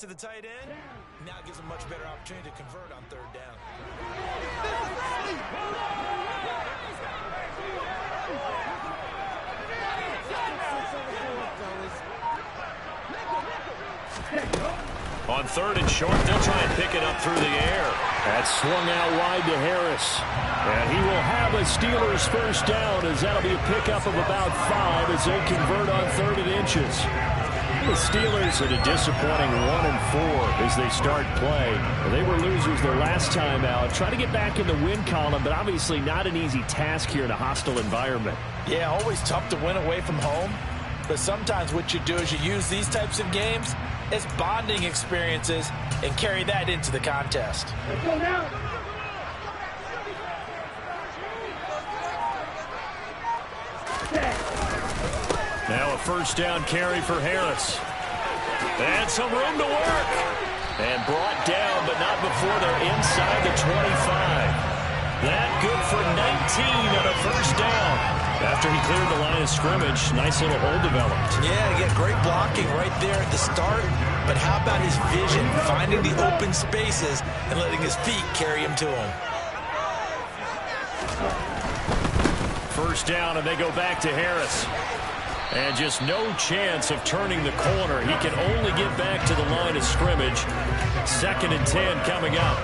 To the tight end, now gives a much better opportunity to convert on third down. On third and short, they'll try and pick it up through the air. That's swung out wide to Harris. And he will have a Steelers first down, as that'll be a pickup of about 5 as they convert on third and inches. The Steelers at a disappointing 1-4 as they start play. They were losers their last time out. Try to get back in the win column, but obviously not an easy task here in a hostile environment. Yeah, always tough to win away from home. But sometimes what you do is you use these types of games as bonding experiences and carry that into the contest. Let's go now. Now a first down carry for Harris. And some room to work. And brought down, but not before they're inside the 25. That good for 19 on a first down. After he cleared the line of scrimmage, nice little hole developed. Yeah, get great blocking right there at the start. But how about his vision, finding the open spaces and letting his feet carry him to him? First down, and they go back to Harris. And just no chance of turning the corner. He can only get back to the line of scrimmage. 2nd and 10 coming up.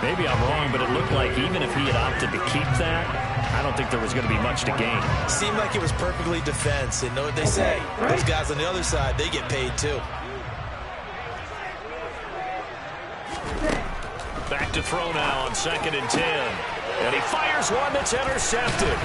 Maybe I'm wrong, but it looked like even if he had opted to keep that, I don't think there was going to be much to gain. Seemed like it was perfectly defense. And know what they say? Those guys on the other side, they get paid too. Back to throw now on 2nd and 10. And he fires one that's intercepted.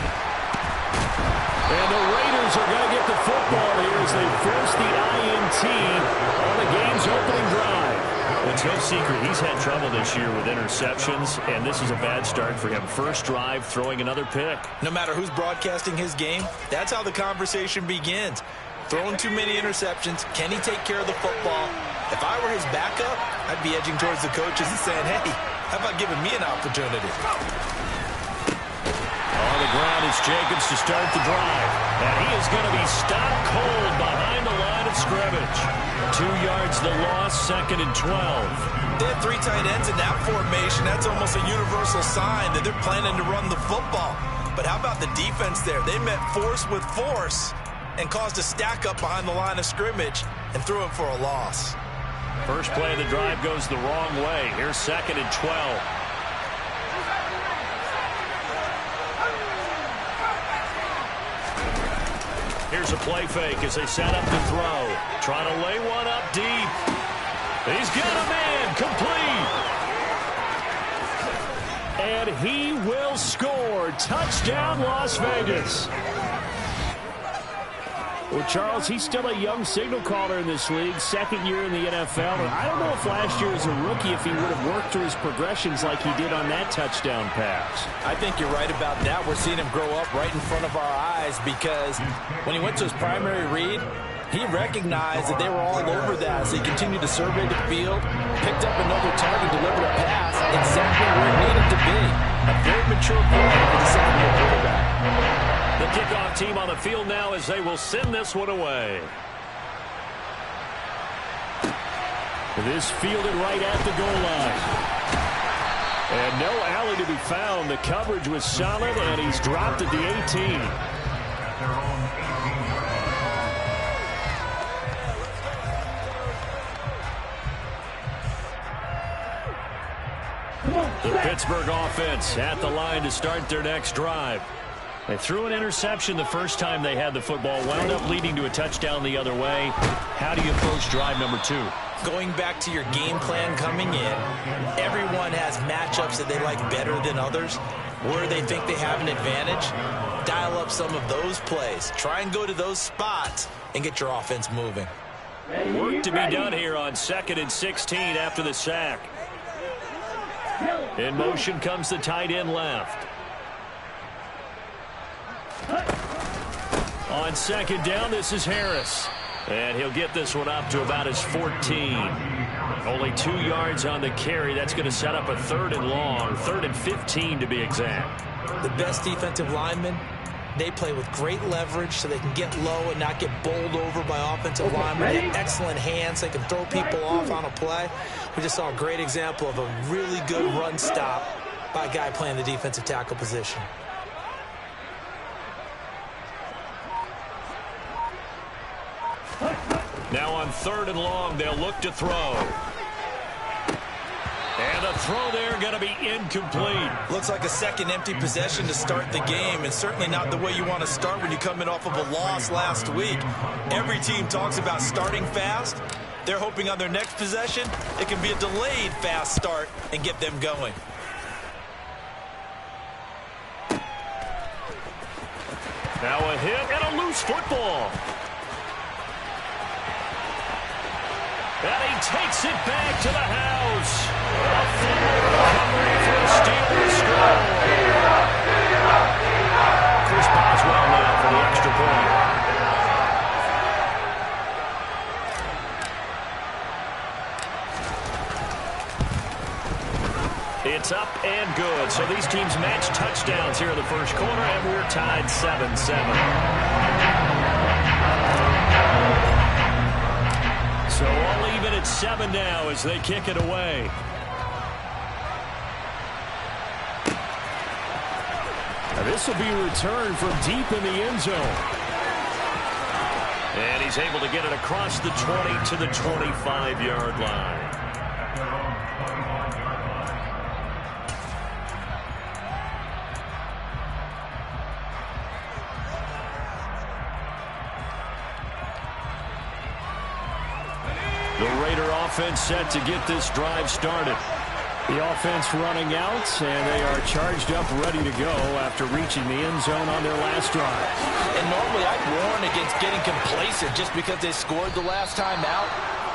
And the Raiders are going to get the football here as they force the INT on the game's opening drive. It's no secret he's had trouble this year with interceptions, and this is a bad start for him. First drive, throwing another pick. No matter who's broadcasting his game, that's how the conversation begins. Throwing too many interceptions, can he take care of the football? If I were his backup, I'd be edging towards the coaches and saying, hey, how about giving me an opportunity? On the ground is Jacobs to start the drive. And he is going to be stopped cold behind the line of scrimmage. 2 yards the loss, 2nd and 12. They have 3 tight ends in that formation. That's almost a universal sign that they're planning to run the football. But how about the defense there? They met force with force and caused a stack up behind the line of scrimmage and threw him for a loss. First play of the drive goes the wrong way. Here's 2nd and 12. Here's a play fake as they set up the throw. Trying to lay one up deep. He's got a man complete. And he will score. Touchdown, Las Vegas. Well, Charles, he's still a young signal caller in this league, 2nd year in the NFL. And I don't know if last year as a rookie, if he would have worked through his progressions like he did on that touchdown pass. I think you're right about that. We're seeing him grow up right in front of our eyes because when he went to his primary read, he recognized that they were all over that. So he continued to survey the field, picked up another target, delivered a pass exactly where it needed to be. A very mature player for the second-year quarterback. The kickoff team on the field now as they will send this one away. This fielded right at the goal line. And no alley to be found. The coverage was solid, and he's dropped at the 18. The Pittsburgh offense at the line to start their next drive. They threw an interception the first time they had the football, wound up leading to a touchdown the other way. How do you approach drive number 2? Going back to your game plan coming in, everyone has matchups that they like better than others, where they think they have an advantage. Dial up some of those plays. Try and go to those spots and get your offense moving. Work to be done here on 2nd and 16 after the sack. In motion comes the tight end left. On 2nd down, this is Harris. And he'll get this one up to about his 14. Only 2 yards on the carry. That's going to set up a 3rd and long. 3rd and 15 to be exact. The best defensive linemen They play with great leverage so they can get low and not get bowled over by offensive linemen. They have excellent hands. They can throw people off on a play. We just saw a great example of a really good run stop by a guy playing the defensive tackle position. Now on 3rd and long, they'll look to throw. And the throw there going to be incomplete. Looks like a second empty possession to start the game, and certainly not the way you want to start when you're coming off of a loss last week. Every team talks about starting fast. They're hoping on their next possession it can be a delayed fast start and get them going. Now a hit and a loose football. And he takes it back to the house. A fumble recovery for the Steelers score. Chris Boswell now for the extra point. It's up and good. So these teams match touchdowns here in the first quarter, and we're tied 7-7. So all even at 7 now as they kick it away. Now this will be returned from deep in the end zone. And he's able to get it across the 20 to the 25-yard line. The Raider offense set to get this drive started. The offense running out, and they are charged up, ready to go after reaching the end zone on their last drive. And normally I'd warn against getting complacent just because they scored the last time out.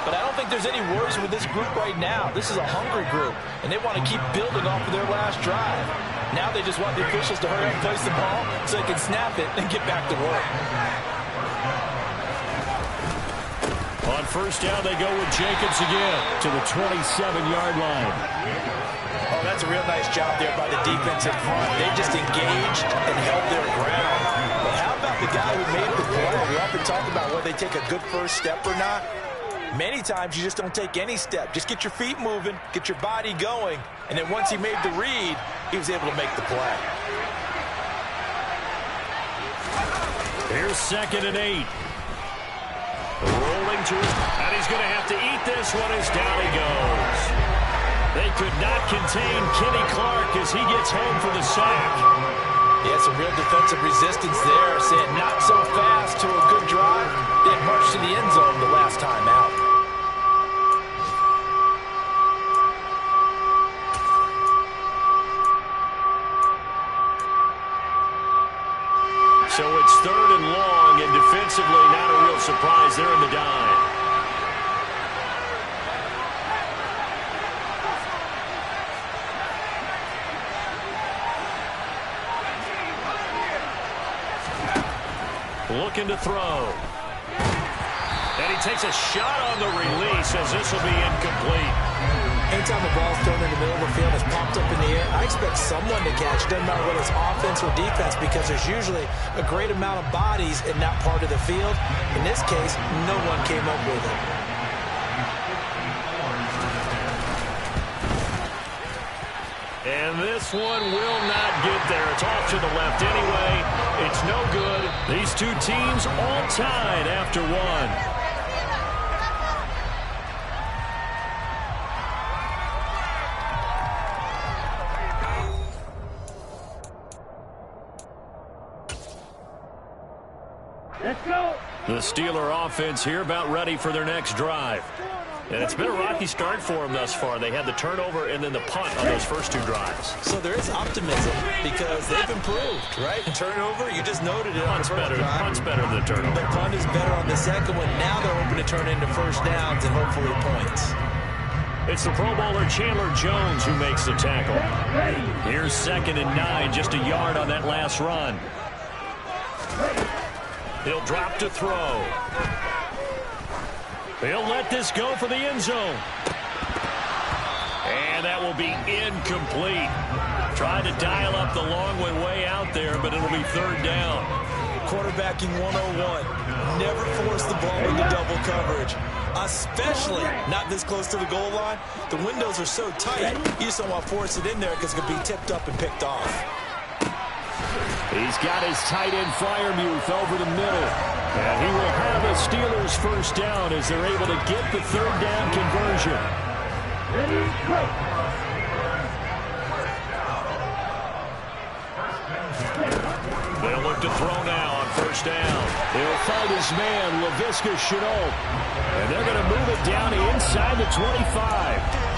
But I don't think there's any worries with this group right now. This is a hungry group, and they want to keep building off of their last drive. Now they just want the officials to hurry up and place the ball so they can snap it and get back to work. On first down, they go with Jacobs again to the 27-yard line. Oh, that's a real nice job there by the defense in front. They just engaged and held their ground. But how about the guy who made the play? We often talk about whether they take a good first step or not. Many times you just don't take any step. Just get your feet moving, get your body going, and then once he made the read, he was able to make the play. Here's 2nd and 8. Rolling to his, and he's going to have to eat this one as down he goes. They could not contain Kenny Clark as he gets home for the sack. Yeah, some real defensive resistance there, saying not so fast to a good drive. They had marched to the end zone the last time out. So it's 3rd and long, and defensively not a real surprise. They're in the dime. Looking to throw. And he takes a shot on the release as this will be incomplete. Anytime the ball's thrown in the middle of the field, it's popped up in the air, I expect someone to catch. It doesn't matter whether it's offense or defense because there's usually a great amount of bodies in that part of the field. In this case, no one came up with it. And this one will not get there. It's off to the left anyway. It's no good. These two teams all tied after one. Let's go. The Steeler offense here about ready for their next drive. And it's been a rocky start for them thus far. They had the turnover and then the punt on those first 2 drives. So there is optimism because they've improved, right? Turnover, you just noted it on the first drive. Punt's better than the turnover. The punt is better on the second one. Now they're hoping to turn into first downs and hopefully points. It's the Pro Bowler Chandler Jones who makes the tackle. Here's 2nd and 9, just a yard on that last run. He'll drop to throw. He'll let this go for the end zone. And that will be incomplete. Tried to dial up the long way out there, but it'll be third down. Quarterbacking 101. Never force the ball into double coverage, especially not this close to the goal line. The windows are so tight, you just don't want to force it in there because it could be tipped up and picked off. He's got his tight end Fryermuth over the middle. And he will have a Steelers first down as they're able to get the third down conversion. They'll look to throw now on first down. He'll find his man, Laviska Shenault. And they're going to move it down inside the 25.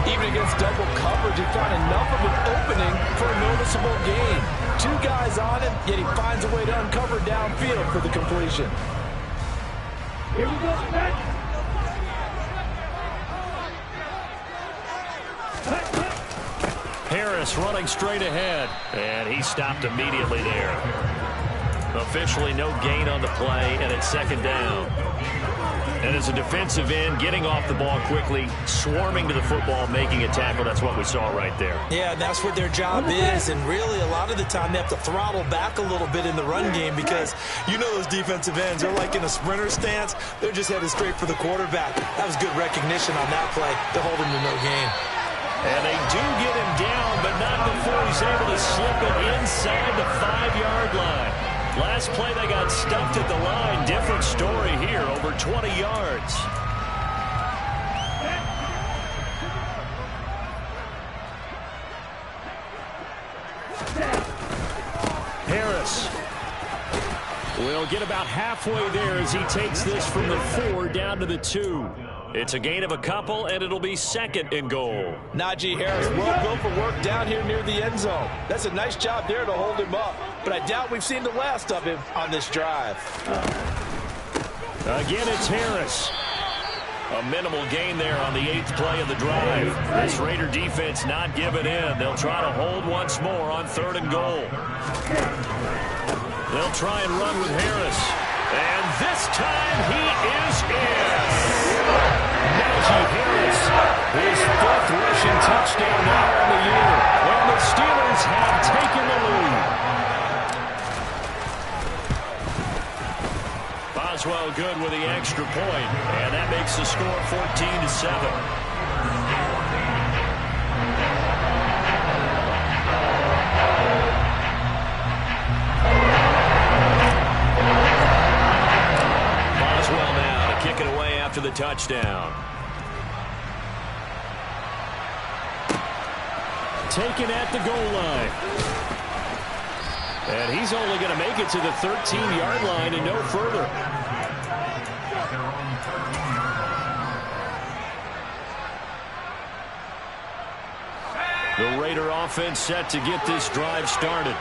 Even against double coverage, he found enough of an opening for a noticeable gain. Two guys on him, yet he finds a way to uncover downfield for the completion. Here we go, Matt. Harris running straight ahead, and he stopped immediately there. Officially no gain on the play, and it's second down. And as a defensive end, getting off the ball quickly, swarming to the football, making a tackle, that's what we saw right there. Yeah, and that's what their job is, and really a lot of the time they have to throttle back a little bit in the run game because you know those defensive ends, they're like in a sprinter stance, they're just headed straight for the quarterback. That was good recognition on that play to hold him to no gain. And they do get him down, but not before he's able to slip it inside the 5-yard line. Last play, they got stumped at the line. Different story here, over 20 yards. Harris will get about halfway there as he takes this from the 4 down to the 2. It's a gain of a couple, and it'll be second and goal. Najee Harris, well built for work down here near the end zone. That's a nice job there to hold him up. But I doubt we've seen the last of him on this drive. Again, it's Harris. A minimal gain there on the 8th play of the drive. This Raider defense not giving in. They'll try to hold once more on 3rd and goal. They'll try and run with Harris. And this time he is in. Najee Harris, his 5th rushing touchdown now on the year. And the Steelers have taken the lead. Boswell good with the extra point, and that makes the score 14-7. After the touchdown. Taken at the goal line. And he's only going to make it to the 13-yard line and no further. The Raider offense set to get this drive started.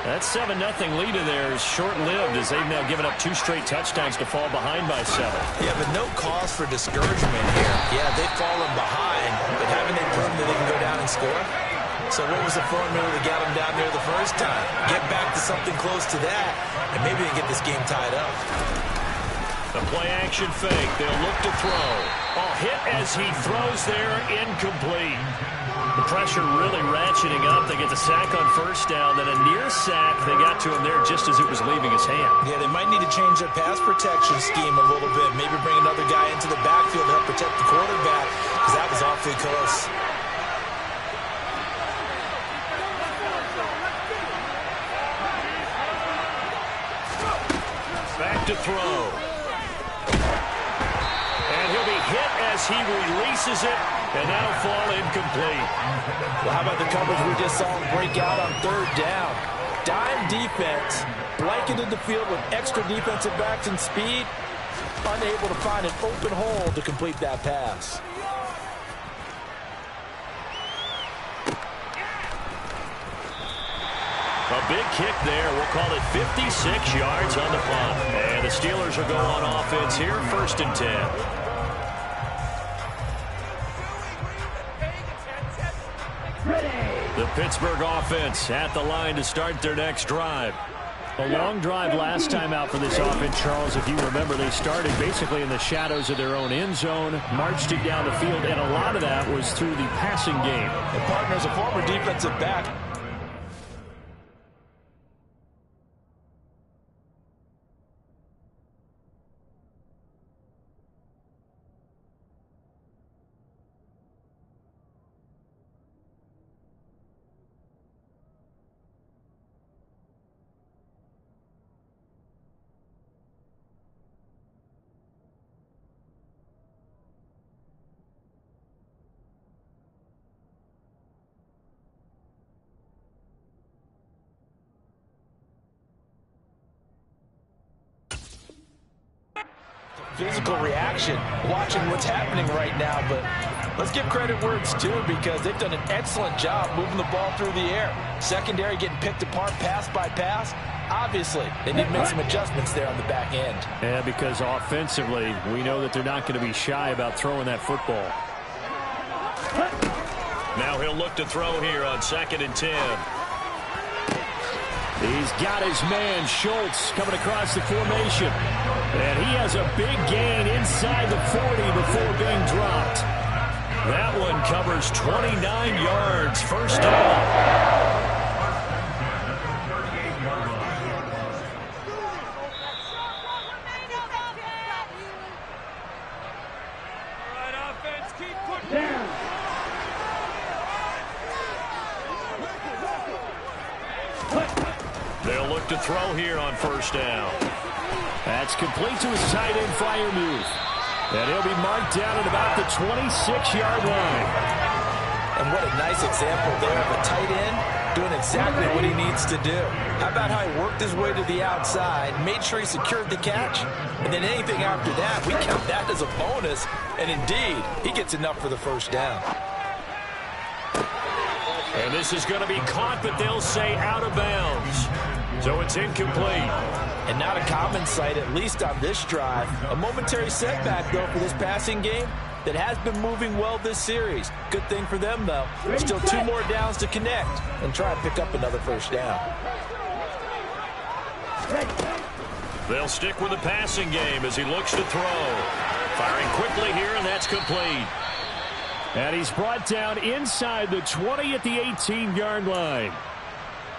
That 7-0 lead in there is short-lived as they've now given up 2 straight touchdowns to fall behind by 7. Yeah, but no cause for discouragement here. Yeah, they've fallen behind, but haven't they proven that they can go down and score? So what was the formula that got them down there the first time? Get back to something close to that, and maybe they get this game tied up. The play-action fake. They'll look to throw. Oh, hit as he throws there, incomplete. The pressure really ratcheting up. They get the sack on first down, then a near sack. They got to him there just as it was leaving his hand. Yeah, they might need to change their pass protection scheme a little bit. Maybe bring another guy into the backfield to help protect the quarterback, because that was awfully close. Back to throw. And he'll be hit as he releases it. And that'll fall incomplete. Well, how about the coverage we just saw him break out on 3rd down? Dime defense, blanketed the field with extra defensive backs and speed, unable to find an open hole to complete that pass. A big kick there. We'll call it 56 yards on the punt. And the Steelers will go on offense here, 1st and 10. The Pittsburgh offense at the line to start their next drive. A long drive last time out for this offense, Charles. If you remember, they started basically in the shadows of their own end zone, marched it down the field, and a lot of that was through the passing game. The partner's a former defensive back. Physical reaction, watching what's happening right now, but let's give credit where it's due because they've done an excellent job moving the ball through the air. Secondary getting picked apart pass by pass. Obviously, they need to make some adjustments there on the back end. Yeah, because offensively, we know that they're not going to be shy about throwing that football. Now he'll look to throw here on 2nd and 10. He's got his man, Schultz, coming across the formation. And he has a big gain inside the 40 before being dropped. That one covers 29 yards. First down. They'll look to throw here on 1st down. That's complete to his tight end fire move. And he'll be marked down at about the 26-yard line. And what a nice example there of a tight end doing exactly what he needs to do. How about how he worked his way to the outside, made sure he secured the catch, and then anything after that, we count that as a bonus. And indeed, he gets enough for the 1st down. And this is going to be caught, but they'll say out of bounds. So it's incomplete. And not a common sight, at least on this drive. A momentary setback, though, for this passing game that has been moving well this series. Good thing for them, though. Still 2 more downs to connect and try and pick up another 1st down. They'll stick with the passing game as he looks to throw. Firing quickly here, and that's complete. And he's brought down inside the 20 at the 18-yard line.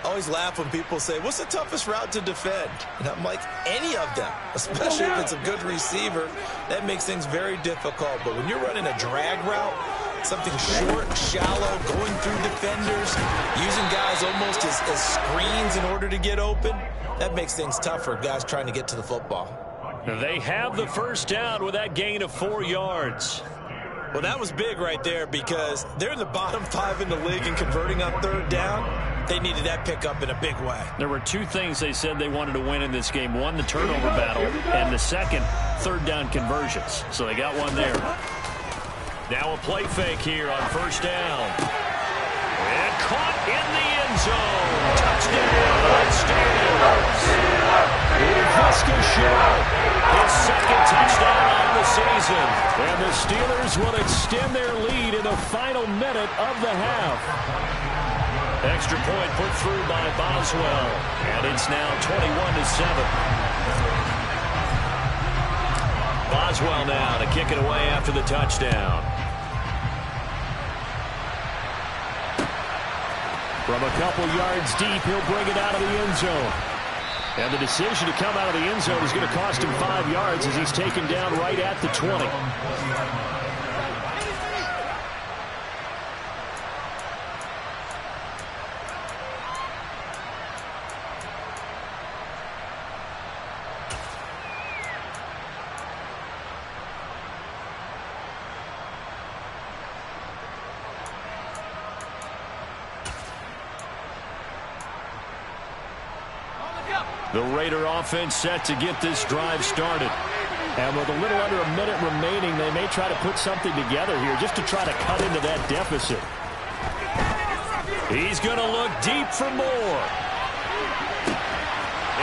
I always laugh when people say, what's the toughest route to defend? And I'm like, any of them, especially if it's a good receiver. That makes things very difficult. But when you're running a drag route, something short, shallow, going through defenders, using guys almost as screens in order to get open, that makes things tough for guys trying to get to the football. They have the 1st down with that gain of 4 yards. Well, that was big right there because they're in the bottom 5 in the league and converting on 3rd down. They needed that pickup in a big way. There were 2 things they said they wanted to win in this game. One, the turnover battle, and the second, 3rd down conversions. So they got one there. Now a play fake here on 1st down. And caught in the end zone. Touchdown, Steelers. His 2nd touchdown on the season. And the Steelers will extend their lead in the final minute of the half. Extra point put through by Boswell. And it's now 21-7. Boswell now to kick it away after the touchdown. From a couple yards deep, he'll bring it out of the end zone. And the decision to come out of the end zone is going to cost him 5 yards as he's taken down right at the 20. The Raider offense set to get this drive started. And with a little under a minute remaining, they may try to put something together here just to try to cut into that deficit. He's going to look deep for more.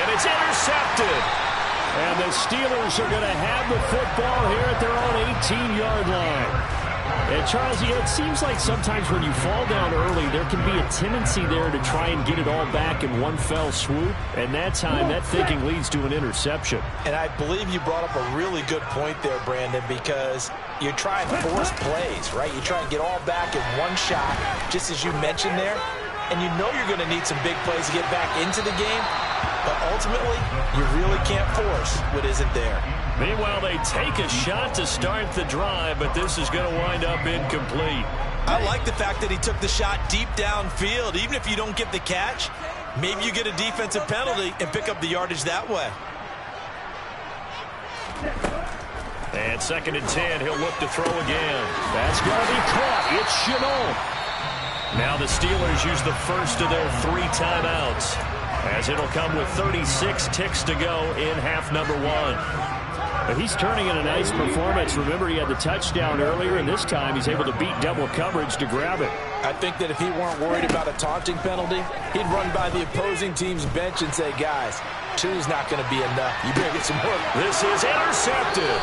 And it's intercepted. And the Steelers are going to have the football here at their own 18-yard line. And Charles, it seems like sometimes when you fall down early, there can be a tendency there to try and get it all back in one fell swoop. And that time, that thinking leads to an interception. And I believe you brought up a really good point there, Brandon, because you're trying to force plays, right? You try and get all back in one shot, just as you mentioned there. And you know you're going to need some big plays to get back into the game. But ultimately, you really can't force what isn't there. Meanwhile, they take a shot to start the drive, but this is going to wind up incomplete. I like the fact that he took the shot deep downfield. Even if you don't get the catch, maybe you get a defensive penalty and pick up the yardage that way. And 2nd and 10, he'll look to throw again. That's going to be caught. It's Chenot. Now the Steelers use the first of their 3 timeouts, as it'll come with 36 ticks to go in half number 1. But he's turning in a nice performance. Remember, he had the touchdown earlier, and this time he's able to beat double coverage to grab it. I think that if he weren't worried about a taunting penalty, he'd run by the opposing team's bench and say, guys, 2's not going to be enough. You better get some work. This is intercepted.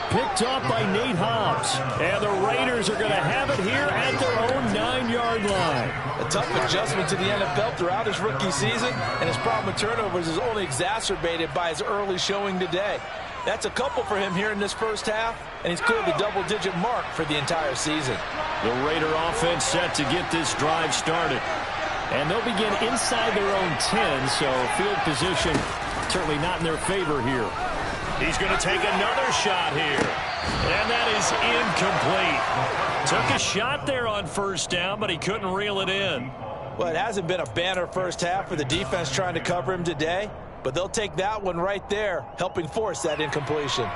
Picked off by Nate Hobbs. And the Raiders are going to have it here at their own 9-yard line. A tough adjustment to the NFL throughout his rookie season, and his problem with turnovers is only exacerbated by his early showing today. That's a couple for him here in this first half, and he's cleared the double-digit mark for the entire season. The Raider offense set to get this drive started. And they'll begin inside their own 10, so field position certainly not in their favor here. He's going to take another shot here. And that is incomplete. Took a shot there on first down, but he couldn't reel it in. Well, it hasn't been a banner first half for the defense trying to cover him today, but they'll take that one right there, helping force that incompletion.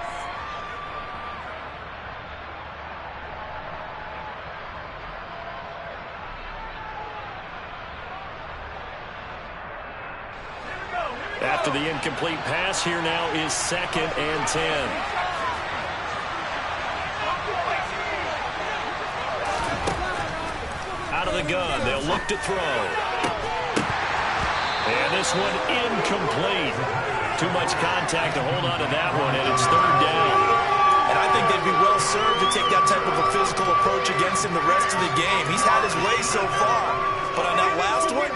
After the incomplete pass, here now is 2nd and 10. Out of the gun, they'll look to throw. And this one incomplete. Too much contact to hold on to that one, and it's 3rd down. And I think they'd be well served to take that type of a physical approach against him the rest of the game. He's had his way so far, but on that last one,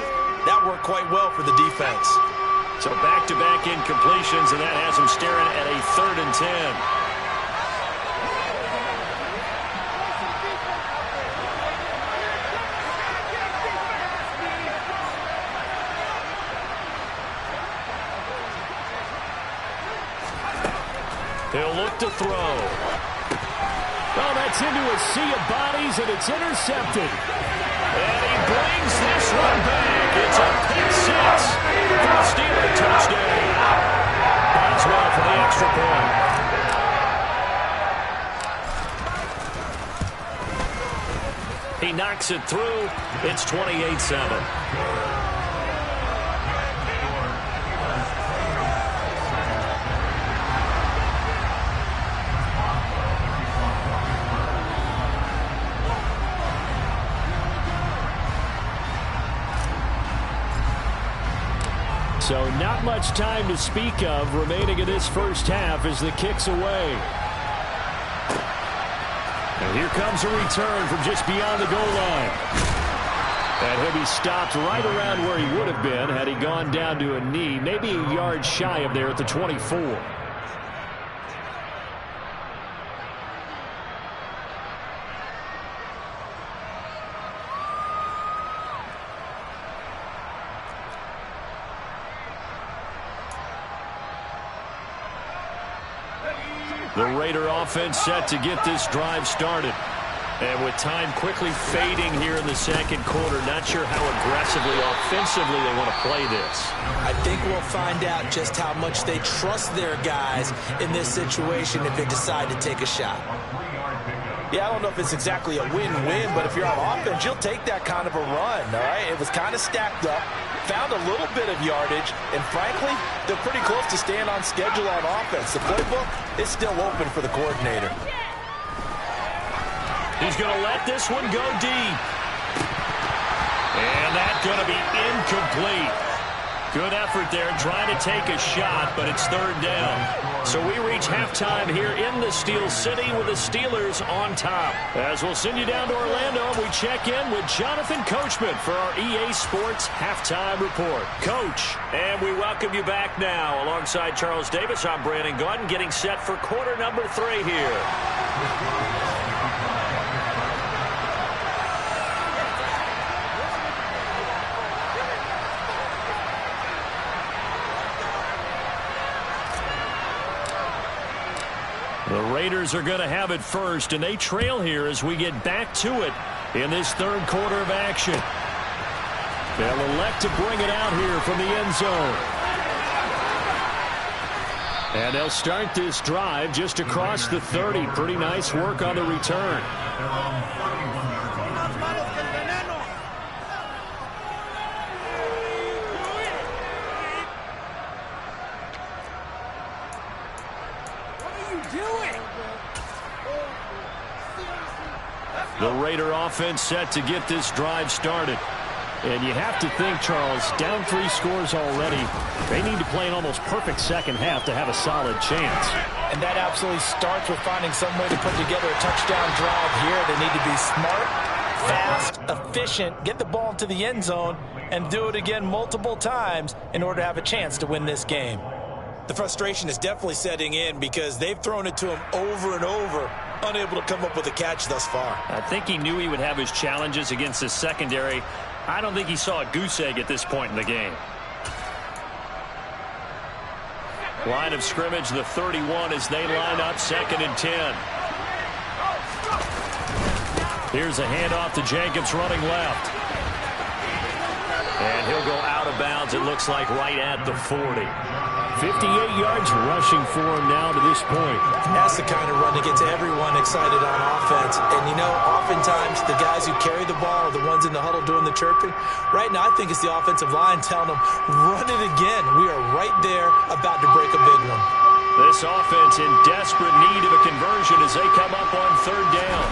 that worked quite well for the defense. So back-to-back incompletions, and that has him staring at a 3rd and 10. He'll look to throw. Oh, that's into a sea of bodies, and it's intercepted. And he brings this one back. It's a pick 6 for the Steelers touchdown. As well for the extra point. He knocks it through. It's 28-7. So not much time to speak of remaining in this first half as the kick's away. And here comes a return from just beyond the goal line. And he'll be stopped right around where he would have been had he gone down to a knee, maybe a yard shy of there at the 24. The Raider offense set to get this drive started. And with time quickly fading here in the second quarter, not sure how aggressively, offensively they want to play this. I think we'll find out just how much they trust their guys in this situation if they decide to take a shot. Yeah, I don't know if it's exactly a win-win, but if you're on offense, you'll take that kind of a run, all right? It was kind of stacked up, found a little bit of yardage, and frankly, they're pretty close to staying on schedule on offense. The playbook is still open for the coordinator. He's going to let this one go deep. And that's going to be incomplete. Good effort there trying to take a shot, but it's third down. So we reach halftime here in the Steel City with the Steelers on top. As we'll send you down to Orlando, we check in with Jonathan Coachman for our EA Sports Halftime Report. Coach, and we welcome you back now. Alongside Charles Davis, I'm Brandon Gaudin, getting set for quarter number 3 here. The Raiders are going to have it first, and they trail here as we get back to it in this third quarter of action. They'll elect to bring it out here from the end zone. And they'll start this drive just across the 30. Pretty nice work on the return. The Raider offense set to get this drive started. And you have to think, Charles, down 3 scores already. They need to play an almost perfect second half to have a solid chance. And that absolutely starts with finding some way to put together a touchdown drive here. They need to be smart, fast, efficient, get the ball into the end zone, and do it again multiple times in order to have a chance to win this game. The frustration is definitely setting in because they've thrown it to him over and over, unable to come up with a catch thus far. I think he knew he would have his challenges against his secondary. I don't think he saw a goose egg at this point in the game. Line of scrimmage, the 31 as they line up 2nd and 10. Here's a handoff to Jacobs running left. And he'll go out of bounds, it looks like, right at the 40. 58 yards rushing for him now to this point. That's the kind of run that gets everyone excited on offense. And, you know, oftentimes the guys who carry the ball are the ones in the huddle doing the chirping. Right now, I think it's the offensive line telling them, run it again. We are right there about to break a big one. This offense in desperate need of a conversion as they come up on 3rd down.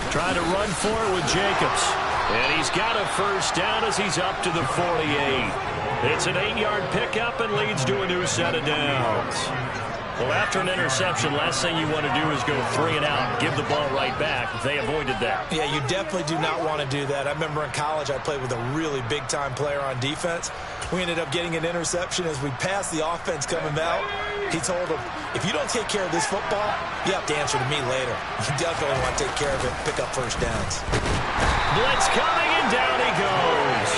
Trying to run for it with Jacobs. And he's got a first down as he's up to the 48. It's an 8-yard pickup and leads to a new set of downs. Well, after an interception, last thing you want to do is go 3 and out and give the ball right back. They avoided that. Yeah, you definitely do not want to do that. I remember in college I played with a really big-time player on defense. We ended up getting an interception as we passed the offense coming out. He told him, if you don't take care of this football, you have to answer to me later. You definitely want to take care of it, pick up first downs. Blitz coming, and down he goes.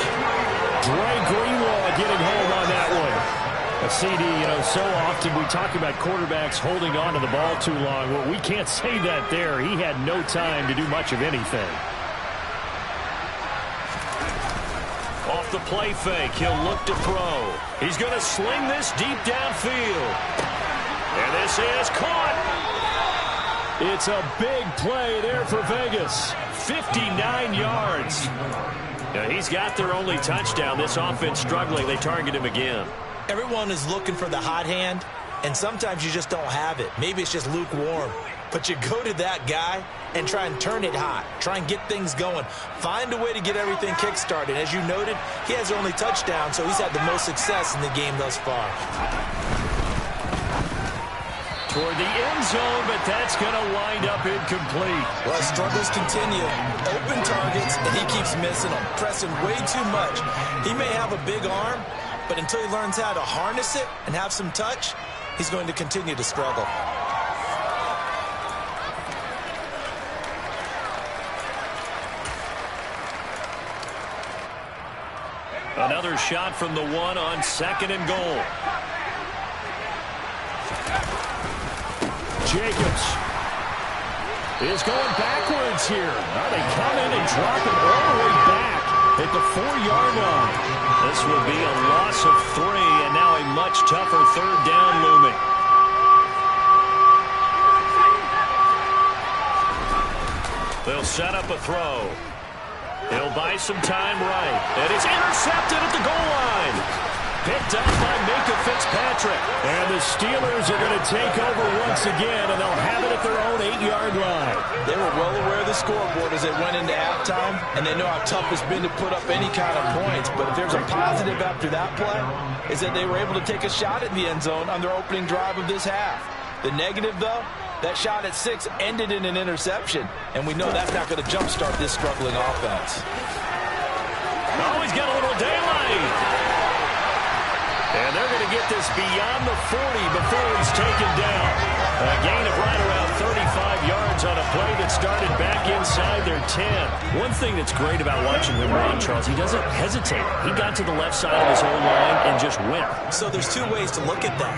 Dre Greenlaw getting home on that one. A CD, you know, so often we talk about quarterbacks holding on to the ball too long. Well, we can't say that there. He had no time to do much of anything. Off the play fake, he'll look to throw. He's going to sling this deep downfield. And this is caught. It's a big play there for Vegas. 59 yards. Now, he's got their only touchdown. This offense struggling. They target him again. Everyone is looking for the hot hand, and sometimes you just don't have it. Maybe it's just lukewarm. But you go to that guy and try and turn it hot. Try and get things going. Find a way to get everything kick-started. As you noted, he has their only touchdown, so he's had the most success in the game thus far. Toward the end zone, but that's going to wind up incomplete. Well, struggles continue. Open targets, and he keeps missing them. Pressing way too much. He may have a big arm, but until he learns how to harness it and have some touch, he's going to continue to struggle. Another shot from the 1 on 2nd and goal. Jacobs is going backwards here. Now they come in and drop him all the way back at the 4-yard line. This will be a loss of 3, and now a much tougher 3rd down looming. They'll set up a throw. He'll buy some time right. And it's intercepted at the goal line. picked up by Minka Fitzpatrick. And the Steelers are going to take over once again, and they'll have it at their own 8-yard line. They were well aware of the scoreboard as they went into halftime, and they know how tough it's been to put up any kind of points. But if there's a positive after that play, is that they were able to take a shot at the end zone on their opening drive of this half. The negative, though, that shot at 6 ended in an interception, and we know that's not going to jumpstart this struggling offense. Oh, he's got a little daylight. And they're going to get this beyond the 40 before he's taken down. A gain of right around 35 yards on a play that started back inside their 10. One thing that's great about watching him run, Charles, he doesn't hesitate. He got to the left side of his own line and just went. So there's two ways to look at that.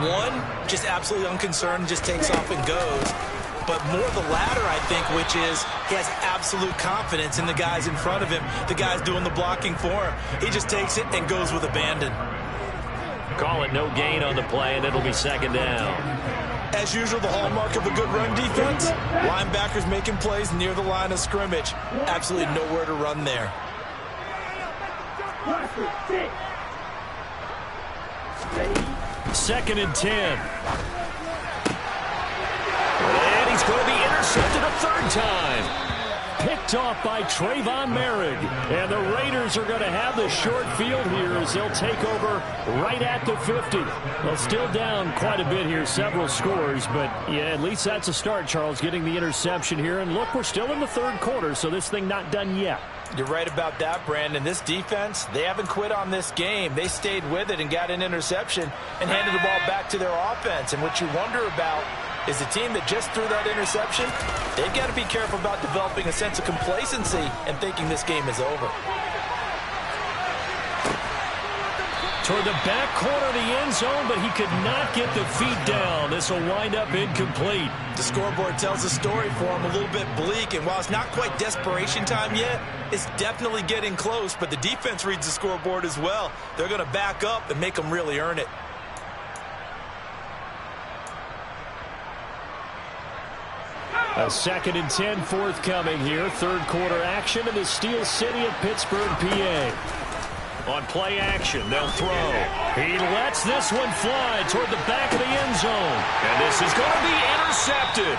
One, just absolutely unconcerned, just takes off and goes. But more the latter, I think, which is he has absolute confidence in the guys in front of him, the guys doing the blocking for him. He just takes it and goes with abandon. Call it no gain on the play, and it'll be second down. As usual, the hallmark of a good run defense, linebackers making plays near the line of scrimmage. Absolutely nowhere to run there. Second and 10. And he's going to be intercepted a third time. Picked off by Trayvon Merrick. And the Raiders are going to have the short field here as they'll take over right at the 50. Well, still down quite a bit here, several scores. But, yeah, at least that's a start, Charles, getting the interception here. And, look, we're still in the third quarter, so this thing not done yet. You're right about that, Brandon. This defense, they haven't quit on this game. They stayed with it and got an interception and handed the ball back to their offense. And what you wonder about is the team that just threw that interception, they've got to be careful about developing a sense of complacency and thinking this game is over. Toward the back corner of the end zone, but he could not get the feet down. This will wind up incomplete. The scoreboard tells a story for him, a little bit bleak, and while it's not quite desperation time yet, it's definitely getting close, but the defense reads the scoreboard as well. They're going to back up and make them really earn it. A second and 10 forthcoming here. Third quarter action in the Steel City of Pittsburgh, PA. On play action, they'll throw. He lets this one fly toward the back of the end zone. And this is going to be intercepted.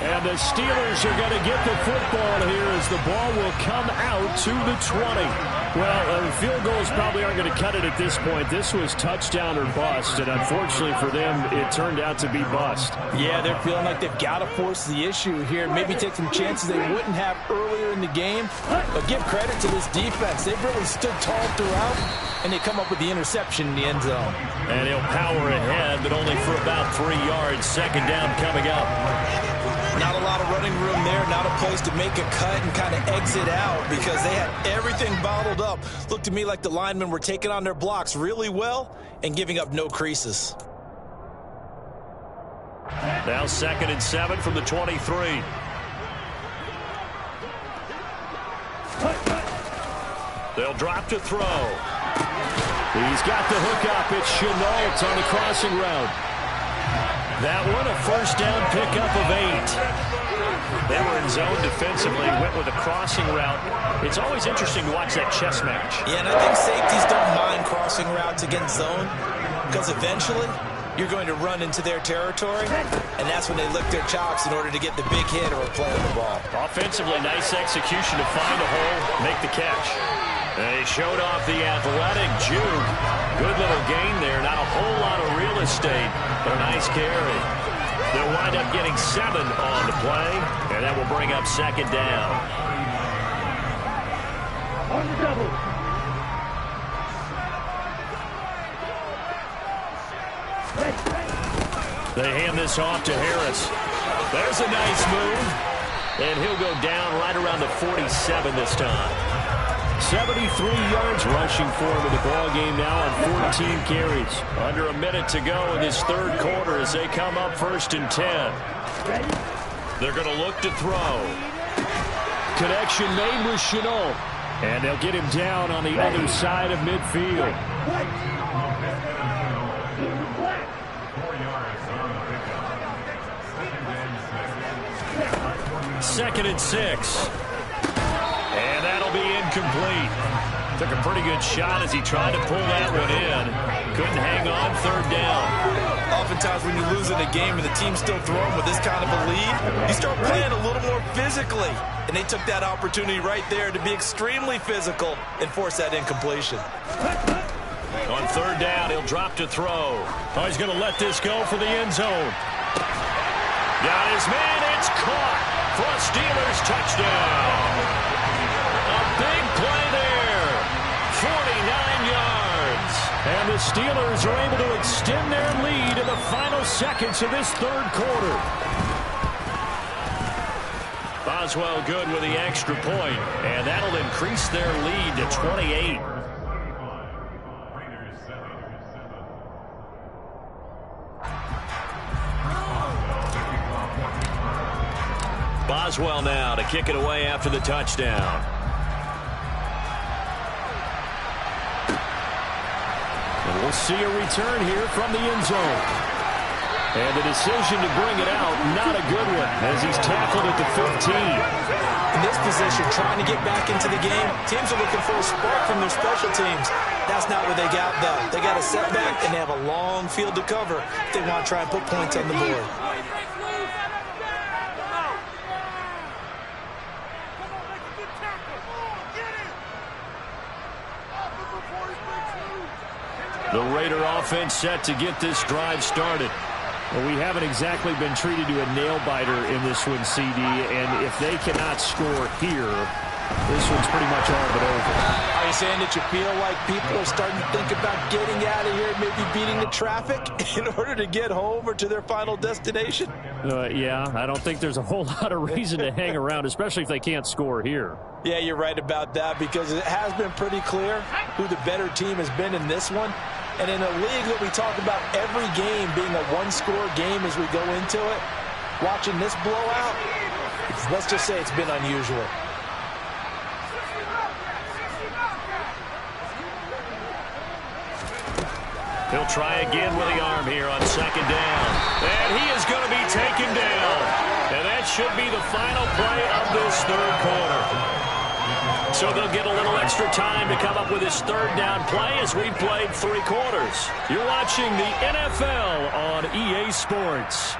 And the Steelers are going to get the football here as the ball will come out to the 20. Well, field goals probably aren't going to cut it at this point. This was touchdown or bust, and unfortunately for them, it turned out to be bust. Yeah, they're feeling like they've got to force the issue here, maybe take some chances they wouldn't have earlier in the game. But give credit to this defense. They've really stood tall throughout, and they come up with the interception in the end zone. And he'll power ahead, but only for about 3 yards. Second down coming up. Not a lot of running room there, not a place to make a cut and kind of exit out because they had everything bottled up. Looked to me like the linemen were taking on their blocks really well and giving up no creases. Now 2nd and 7 from the 23. They'll drop to throw. He's got the hook up. It's Chenault on the crossing route. That one, a first down pickup of 8. They were in zone defensively, went with a crossing route. It's always interesting to watch that chess match. Yeah, and I think safeties don't mind crossing routes against zone because eventually you're going to run into their territory, and that's when they lick their chops in order to get the big hit or a play on the ball. Offensively, nice execution to find a hole, make the catch. They showed off the athletic juke. Good little gain there. Not a whole lot of real estate, but a nice carry. They'll wind up getting 7 on the play, and that will bring up second down. On the double. They hand this off to Harris. There's a nice move, and he'll go down right around the 47 this time. 73 yards rushing for him in the ball game now on 14 carries. Under a minute to go in this third quarter as they come up 1st and 10. They're going to look to throw. Connection made with Chenault. And they'll get him down on the other side of midfield. 2nd and 6. And that'll be incomplete. Took a pretty good shot as he tried to pull that one in. Couldn't hang on third down. Oftentimes when you lose in a game and the team's still throwing with this kind of a lead, you start playing a little more physically. And they took that opportunity right there to be extremely physical and force that incompletion. On third down, he'll drop to throw. Oh, he's going to let this go for the end zone. Got his man. It's caught for a Steelers touchdown. A big play there. 49 yards. And the Steelers are able to extend their lead in the final seconds of this third quarter. Boswell good with the extra point, and that'll increase their lead to 28. Boswell now to kick it away after the touchdown. And we'll see a return here from the end zone. And the decision to bring it out, not a good one, as he's tackled at the 15. In this position, trying to get back into the game, teams are looking for a spark from their special teams. That's not what they got, though. They got a setback, and they have a long field to cover if they want to try and put points on the board. The Raider offense set to get this drive started. Well, we haven't exactly been treated to a nail-biter in this one, CD, and if they cannot score here, this one's pretty much all but over. Are you saying that you feel like people are starting to think about getting out of here, maybe beating the traffic in order to get home or to their final destination? Yeah, I don't think there's a whole lot of reason to hang around, especially if they can't score here. Yeah, you're right about that, because it has been pretty clear who the better team has been in this one. And in a league that we talk about every game being a one-score game as we go into it, watching this blowout, let's just say it's been unusual. He'll try again with the arm here on second down. And he is going to be taken down. And that should be the final play of this third quarter. So they'll get a little extra time to come up with his third down play as we played 3 quarters. You're watching the NFL on EA Sports.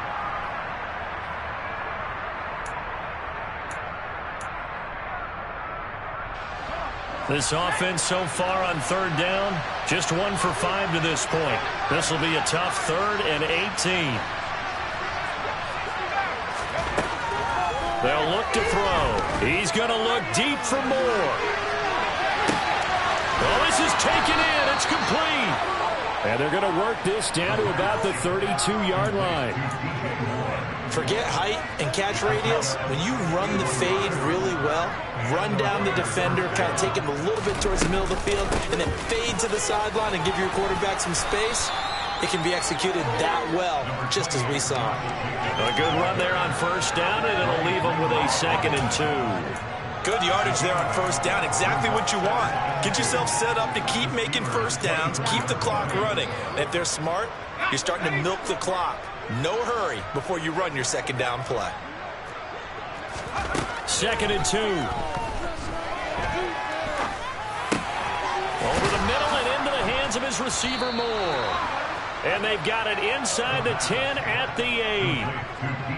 This offense so far on third down, just 1 for 5 to this point. This will be a tough 3rd and 18. They'll look to throw. He's going to look deep for more. Well, this is taken in. It's complete. And they're going to work this down to about the 32-yard line. Forget height and catch radius. When you run the fade really well, run down the defender, kind of take him a little bit towards the middle of the field, and then fade to the sideline and give your quarterback some space, it can be executed that well, just as we saw. A good run there on first down, and it'll leave them with a 2nd and 2. Good yardage there on first down. Exactly what you want. Get yourself set up to keep making first downs, keep the clock running. And if they're smart, you're starting to milk the clock. No hurry before you run your second down play. 2nd and 2. Over the middle and into the hands of his receiver Moore. And they've got it inside the 10 at the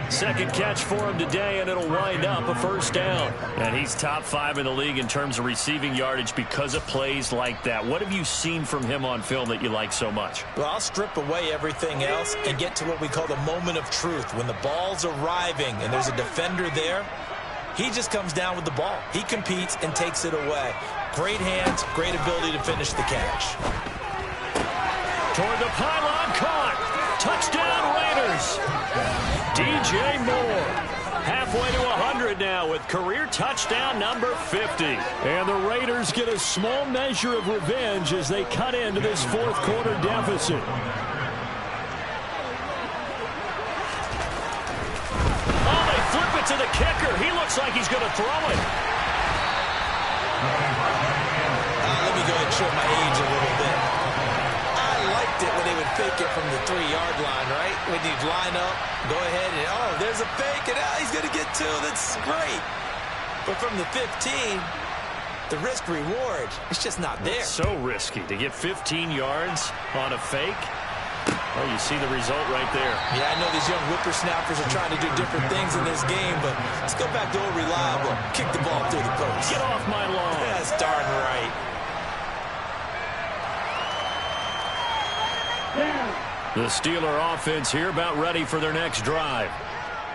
8. Second catch for him today, and it'll wind up a first down. And he's top 5 in the league in terms of receiving yardage because of plays like that. What have you seen from him on film that you like so much? Well, I'll strip away everything else and get to what we call the moment of truth. When the ball's arriving and there's a defender there, he just comes down with the ball. He competes and takes it away. Great hands, great ability to finish the catch. Toward the pylon, caught. Touchdown, Raiders. DJ Moore. Halfway to 100 now with career touchdown number 50. And the Raiders get a small measure of revenge as they cut into this 4th quarter deficit. Oh, they flip it to the kicker. He looks like he's going to throw it. Let me go ahead and show my age a little bit. It when they would fake it from the 3-yard line, right? When you'd line up, go ahead and, oh, there's a fake, and he's going to get 2. That's great. But from the 15, the risk-reward, it's just not there. It's so risky to get 15 yards on a fake. Well, you see the result right there. Yeah, I know these young whippersnappers are trying to do different things in this game, but let's go back to old reliable. Kick the ball through the post. Get off my lawn. That's darn right. The Steeler offense here about ready for their next drive.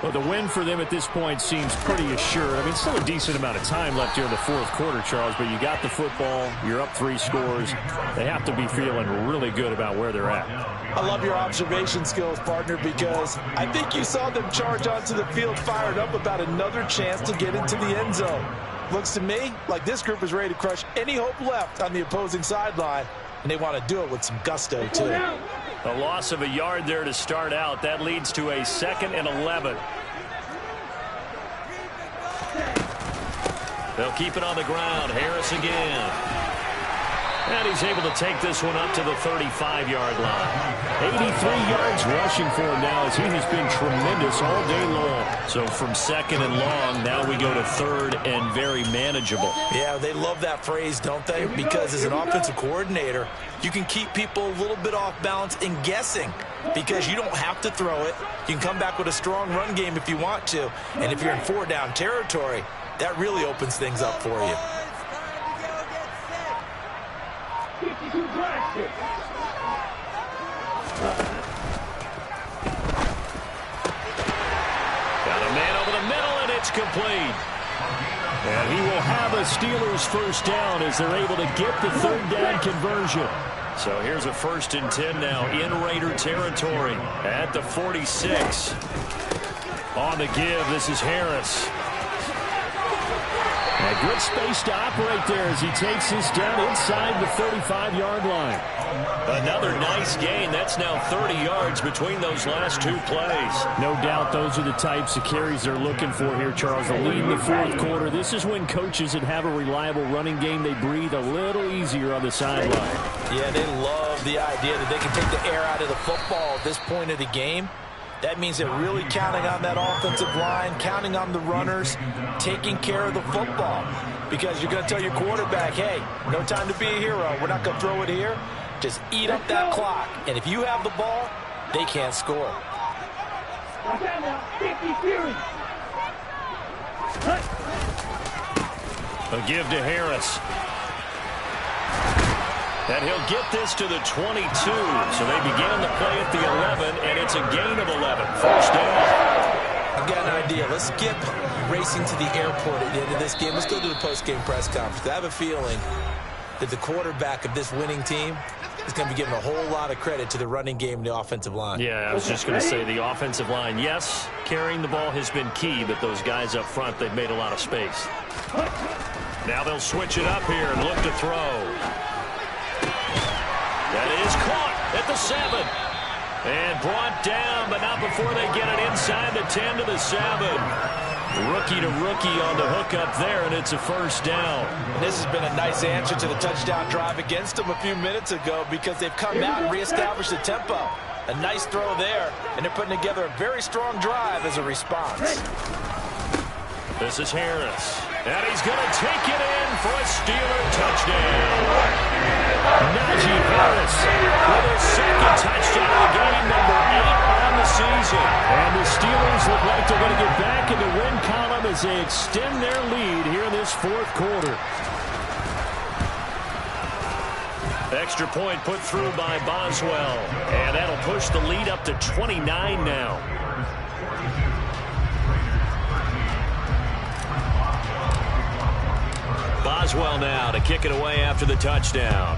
Well, the win for them at this point seems pretty assured. I mean, still a decent amount of time left here in the fourth quarter, Charles, but you got the football. You're up 3 scores. They have to be feeling really good about where they're at. I love your observation skills, partner, because I think you saw them charge onto the field fired up about another chance to get into the end zone. Looks to me like this group is ready to crush any hope left on the opposing sideline, and they want to do it with some gusto, too. A loss of a yard there to start out. That leads to a 2nd and 11. They'll keep it on the ground. Harris again. And he's able to take this one up to the 35-yard line. 83 yards rushing for him now as he has been tremendous all day long. So from 2nd and long, now we go to 3rd and very manageable. Yeah, they love that phrase, don't they? Because as an offensive coordinator, you can keep people a little bit off balance and guessing because you don't have to throw it. You can come back with a strong run game if you want to. And if you're in 4-down territory, that really opens things up for you. Got a man over the middle, and it's complete. And he will have a Steelers first down as they're able to get the 3rd down conversion. So here's a 1st and 10 now in Raider territory at the 46. On the give, this is Harris. A good space to operate there as he takes this down inside the 35-yard line. Another nice gain. That's now 30 yards between those last 2 plays. No doubt those are the types of carries they're looking for here, Charles. The lead in the fourth quarter. This is when coaches that have a reliable running game, they breathe a little easier on the sideline. Yeah, they love the idea that they can take the air out of the football at this point of the game. That means they're really counting on that offensive line, counting on the runners, taking care of the football. Because you're going to tell your quarterback, hey, no time to be a hero. We're not going to throw it here. Just eat up that clock. And if you have the ball, they can't score. A give to Harris. And he'll get this to the 22. So they begin the play at the 11, and it's a gain of 11. First down. I've got an idea. Let's skip racing to the airport at the end of this game. Let's go to the post-game press conference. I have a feeling that the quarterback of this winning team is going to be giving a whole lot of credit to the running game and the offensive line. Yeah, I was just going to say the offensive line, yes, carrying the ball has been key, but those guys up front, they've made a lot of space. Now they'll switch it up here and look to throw. That is caught at the 7. And brought down, but not before they get it inside the 10 to the 7. Rookie to rookie on the hook up there, and it's a first down. And this has been a nice answer to the touchdown drive against them a few minutes ago because they've come out and reestablished the tempo. A nice throw there, and they're putting together a very strong drive as a response. This is Harris. And he's going to take it in for a Steeler touchdown. Najee Harris with his 2nd touchdown of the game, number 8 on the season. And the Steelers look like they're going to get back in the win column as they extend their lead here in this fourth quarter. Extra point put through by Boswell. And that'll push the lead up to 29 now. Boswell now to kick it away after the touchdown.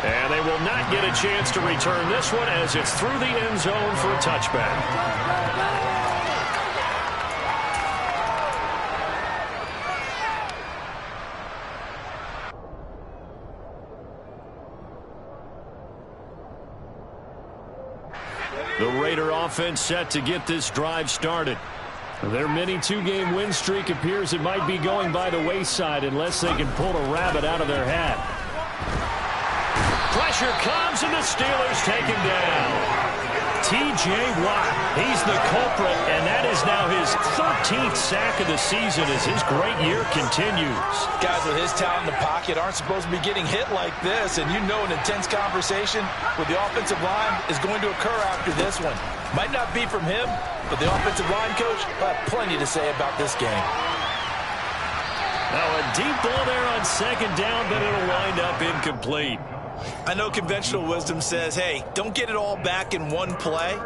And they will not get a chance to return this one as it's through the end zone for a touchback. The Raider offense set to get this drive started. Their mini 2-game win streak appears it might be going by the wayside unless they can pull a rabbit out of their hat. Pressure comes and the Steelers take him down. T.J. Watt, he's the culprit, and that is now his his 13th sack of the season as his great year continues. Guys with his talent in the pocket aren't supposed to be getting hit like this, and you know an intense conversation with the offensive line is going to occur after this one. Might not be from him, but the offensive line coach will have plenty to say about this game. Now a deep ball there on second down, but it'll wind up incomplete. I know conventional wisdom says, hey, don't get it all back in one play,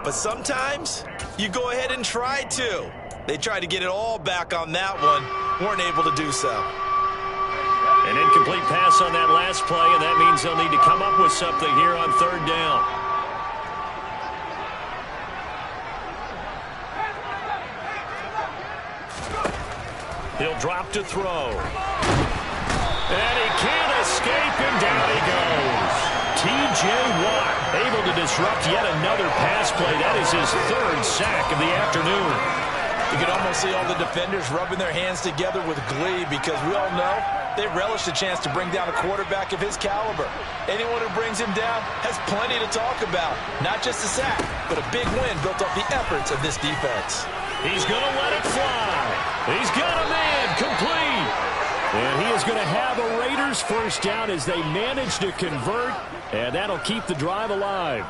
but sometimes you go ahead and try to. They tried to get it all back on that one, weren't able to do so. An incomplete pass on that last play, and that means they'll need to come up with something here on third down. He'll drop to throw. And he can't escape, and down he goes. T.J. Watt able to disrupt yet another pass play. That is his third sack of the afternoon. You can almost see all the defenders rubbing their hands together with glee because we all know they relish the chance to bring down a quarterback of his caliber. Anyone who brings him down has plenty to talk about. Not just a sack, but a big win built off the efforts of this defense. He's going to let it fly. He's got a man complete. And he is going to have a Raiders first down as they manage to convert, and that'll keep the drive alive.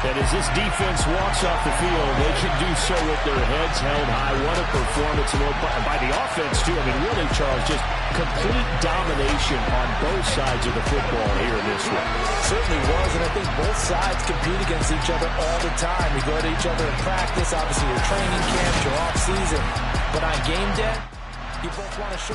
And as this defense walks off the field, they can do so with their heads held high. What a performance by the offense, too. I mean, really, Charles, just complete domination on both sides of the football here in this one. Certainly was, and I think both sides compete against each other all the time. You go at each other in practice, obviously your training camps, your off-season. But on game day, you both want to show